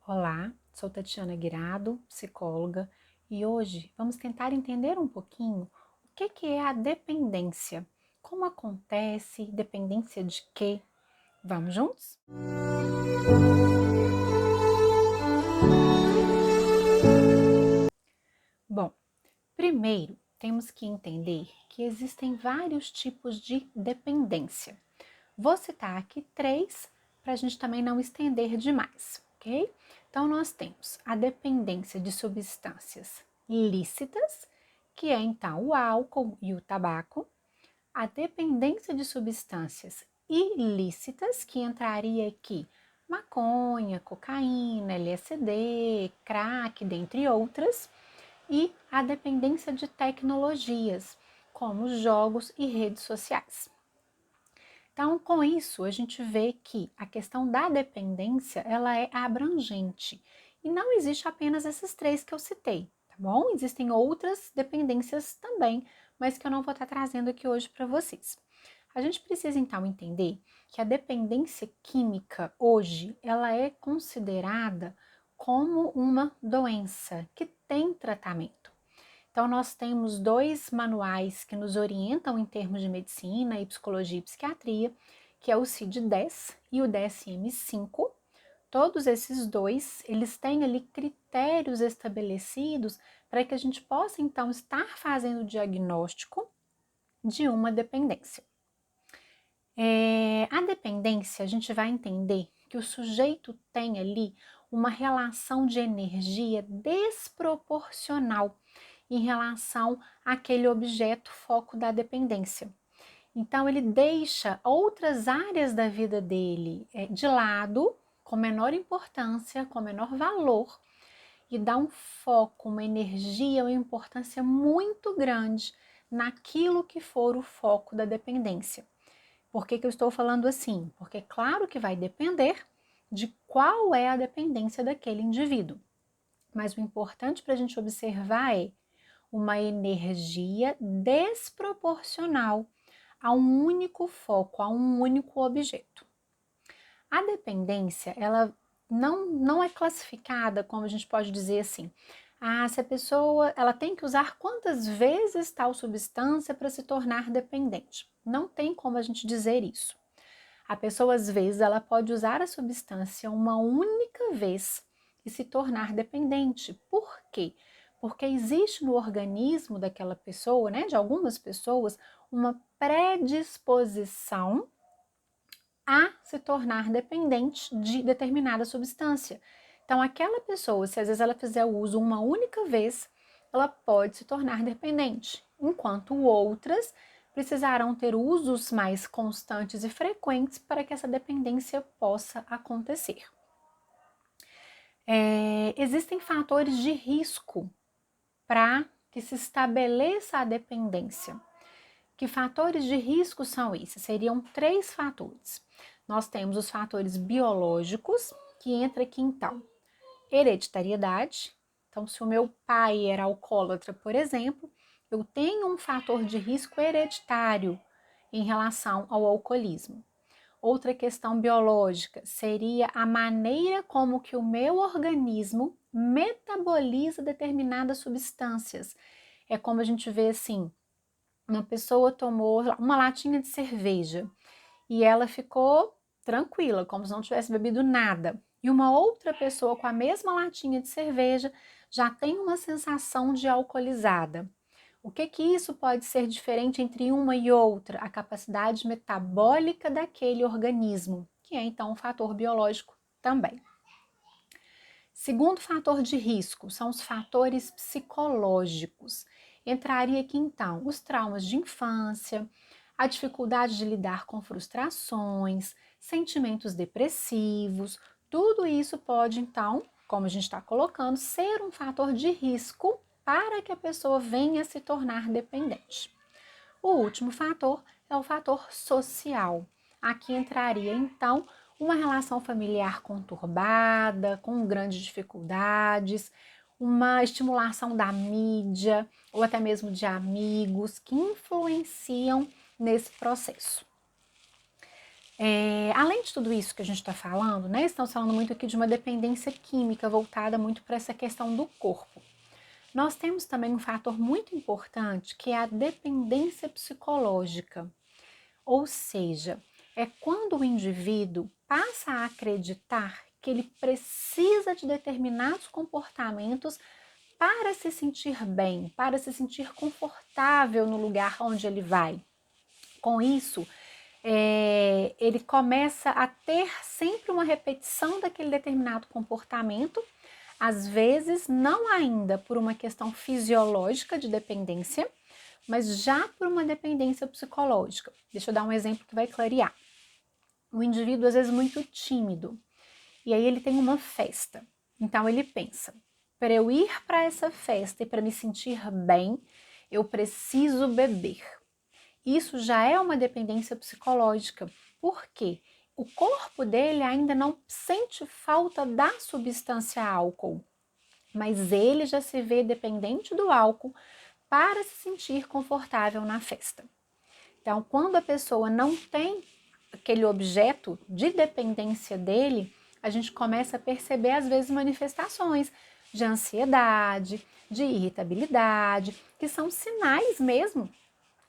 Olá, sou Tatiana Guirado, psicóloga, e hoje vamos tentar entender um pouquinho o que é a dependência, como acontece, dependência de quê? Vamos juntos? Bom, primeiro temos que entender que existem vários tipos de dependência. Vou citar aqui três para a gente também não estender demais, ok? Então, nós temos a dependência de substâncias lícitas, que é então o álcool e o tabaco, a dependência de substâncias ilícitas, que entraria aqui maconha, cocaína, LSD, crack, dentre outras, e a dependência de tecnologias, como jogos e redes sociais. Então, com isso, a gente vê que a questão da dependência, ela é abrangente. E não existe apenas esses três que eu citei, tá bom? Existem outras dependências também, mas que eu não vou estar trazendo aqui hoje para vocês. A gente precisa, então, entender que a dependência química, hoje, ela é considerada como uma doença que tem tratamento. Então, nós temos dois manuais que nos orientam em termos de medicina e psicologia e psiquiatria, que é o CID-10 e o DSM-5. Todos esses dois, eles têm ali critérios estabelecidos para que a gente possa, então, estar fazendo o diagnóstico de uma dependência. A dependência, a gente vai entender que o sujeito tem ali uma relação de energia desproporcional em relação àquele objeto foco da dependência. Então, ele deixa outras áreas da vida dele de lado, com menor importância, com menor valor, e dá um foco, uma energia, uma importância muito grande naquilo que for o foco da dependência. Por que eu estou falando assim? Porque claro que vai depender de qual é a dependência daquele indivíduo. Mas o importante para a gente observar é uma energia desproporcional a um único foco, a um único objeto. A dependência, ela não é classificada, como a gente pode dizer assim, se a pessoa ela tem que usar quantas vezes tal substância para se tornar dependente. Não tem como a gente dizer isso. A pessoa, às vezes, ela pode usar a substância uma única vez e se tornar dependente. Por quê? Porque existe no organismo daquela pessoa, né, de algumas pessoas, uma predisposição a se tornar dependente de determinada substância. Então, aquela pessoa, se às vezes ela fizer o uso uma única vez, ela pode se tornar dependente, enquanto outras precisarão ter usos mais constantes e frequentes para que essa dependência possa acontecer. Existem fatores de risco para que se estabeleça a dependência. Que fatores de risco são esses? Seriam três fatores. Nós temos os fatores biológicos, que entra aqui então, hereditariedade. Então, se o meu pai era alcoólatra, por exemplo, eu tenho um fator de risco hereditário em relação ao alcoolismo. Outra questão biológica seria a maneira como que o meu organismo metaboliza determinadas substâncias. É como a gente vê assim, uma pessoa tomou uma latinha de cerveja e ela ficou tranquila, como se não tivesse bebido nada. E uma outra pessoa com a mesma latinha de cerveja já tem uma sensação de alcoolizada. O que isso pode ser diferente entre uma e outra? A capacidade metabólica daquele organismo, que é então um fator biológico também. Segundo fator de risco são os fatores psicológicos. Entraria aqui então os traumas de infância, a dificuldade de lidar com frustrações, sentimentos depressivos, tudo isso pode então, como a gente está colocando, ser um fator de risco para que a pessoa venha a se tornar dependente. O último fator é o fator social. Aqui entraria então uma relação familiar conturbada, com grandes dificuldades, uma estimulação da mídia ou até mesmo de amigos que influenciam nesse processo. Além de tudo isso que a gente está falando, né, estamos falando muito aqui de uma dependência química voltada muito para essa questão do corpo. Nós temos também um fator muito importante que é a dependência psicológica, ou seja, é quando o indivíduo passa a acreditar que ele precisa de determinados comportamentos para se sentir bem, para se sentir confortável no lugar onde ele vai. Com isso, ele começa a ter sempre uma repetição daquele determinado comportamento, às vezes não ainda por uma questão fisiológica de dependência, mas já por uma dependência psicológica. Deixa eu dar um exemplo que vai clarear. O indivíduo às vezes muito tímido, e aí ele tem uma festa. Então ele pensa: para eu ir para essa festa e para me sentir bem, eu preciso beber. Isso já é uma dependência psicológica. Por quê? O corpo dele ainda não sente falta da substância álcool, mas ele já se vê dependente do álcool para se sentir confortável na festa. Então, quando a pessoa não tem aquele objeto de dependência dele, a gente começa a perceber, às vezes, manifestações de ansiedade, de irritabilidade, que são sinais mesmo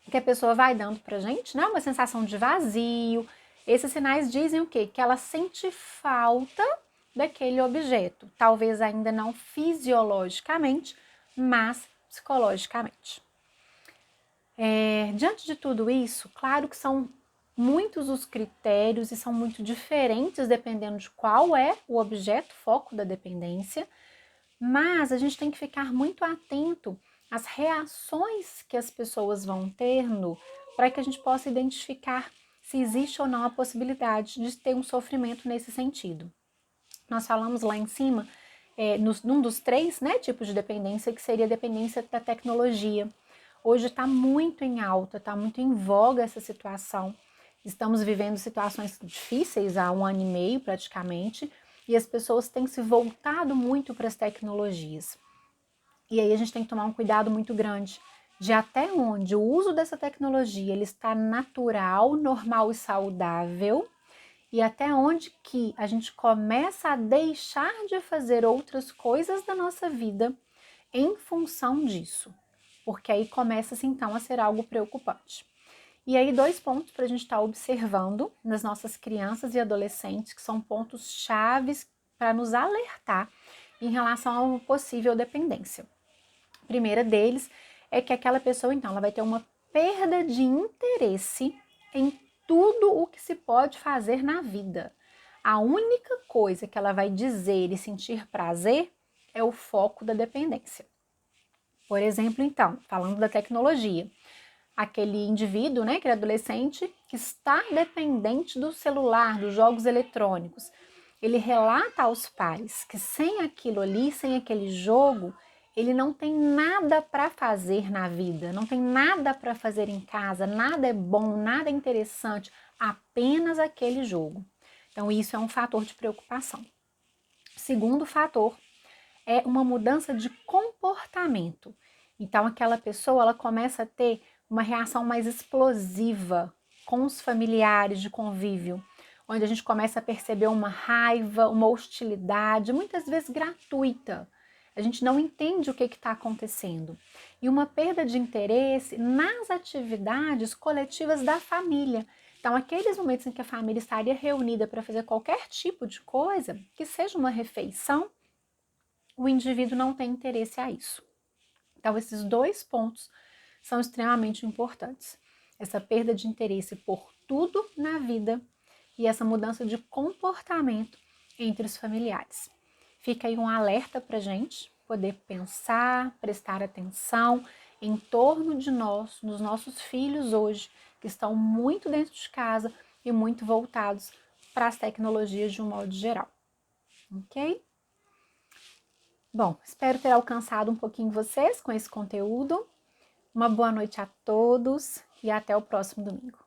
que a pessoa vai dando pra gente, né? Uma sensação de vazio. Esses sinais dizem o quê? Que ela sente falta daquele objeto. Talvez ainda não fisiologicamente, mas psicologicamente. Diante de tudo isso, claro que são muitos os critérios e são muito diferentes dependendo de qual é o objeto, foco da dependência, mas a gente tem que ficar muito atento às reações que as pessoas vão tendo para que a gente possa identificar se existe ou não a possibilidade de ter um sofrimento nesse sentido. Nós falamos lá em cima, num dos três, né, tipos de dependência, que seria a dependência da tecnologia. Hoje está muito em alta, está muito em voga essa situação. Estamos vivendo situações difíceis há 1 ano e meio praticamente, e as pessoas têm se voltado muito para as tecnologias. E aí a gente tem que tomar um cuidado muito grande de até onde o uso dessa tecnologia ele está natural, normal e saudável, e até onde que a gente começa a deixar de fazer outras coisas da nossa vida em função disso, porque aí começa-se então a ser algo preocupante. E aí 2 pontos para a gente estar observando nas nossas crianças e adolescentes, que são pontos chaves para nos alertar em relação a uma possível dependência. A primeira deles é que aquela pessoa, então, ela vai ter uma perda de interesse em tudo o que se pode fazer na vida. A única coisa que ela vai dizer e sentir prazer é o foco da dependência. Por exemplo, então, falando da tecnologia, aquele indivíduo, né, aquele adolescente que está dependente do celular, dos jogos eletrônicos, ele relata aos pais que sem aquilo ali, sem aquele jogo, ele não tem nada para fazer na vida, não tem nada para fazer em casa, nada é bom, nada é interessante, apenas aquele jogo. Então, isso é um fator de preocupação. Segundo fator é uma mudança de comportamento. Então, aquela pessoa ela começa a ter uma reação mais explosiva com os familiares de convívio, onde a gente começa a perceber uma raiva, uma hostilidade, muitas vezes gratuita. A gente não entende o que está acontecendo. E uma perda de interesse nas atividades coletivas da família. Então, aqueles momentos em que a família estaria reunida para fazer qualquer tipo de coisa, que seja uma refeição, o indivíduo não tem interesse a isso. Então, esses 2 pontos são extremamente importantes. Essa perda de interesse por tudo na vida e essa mudança de comportamento entre os familiares. Fica aí um alerta para a gente poder pensar, prestar atenção em torno de nós, dos nossos filhos hoje, que estão muito dentro de casa e muito voltados para as tecnologias de um modo geral. Ok? Bom, espero ter alcançado um pouquinho vocês com esse conteúdo. Uma boa noite a todos e até o próximo domingo.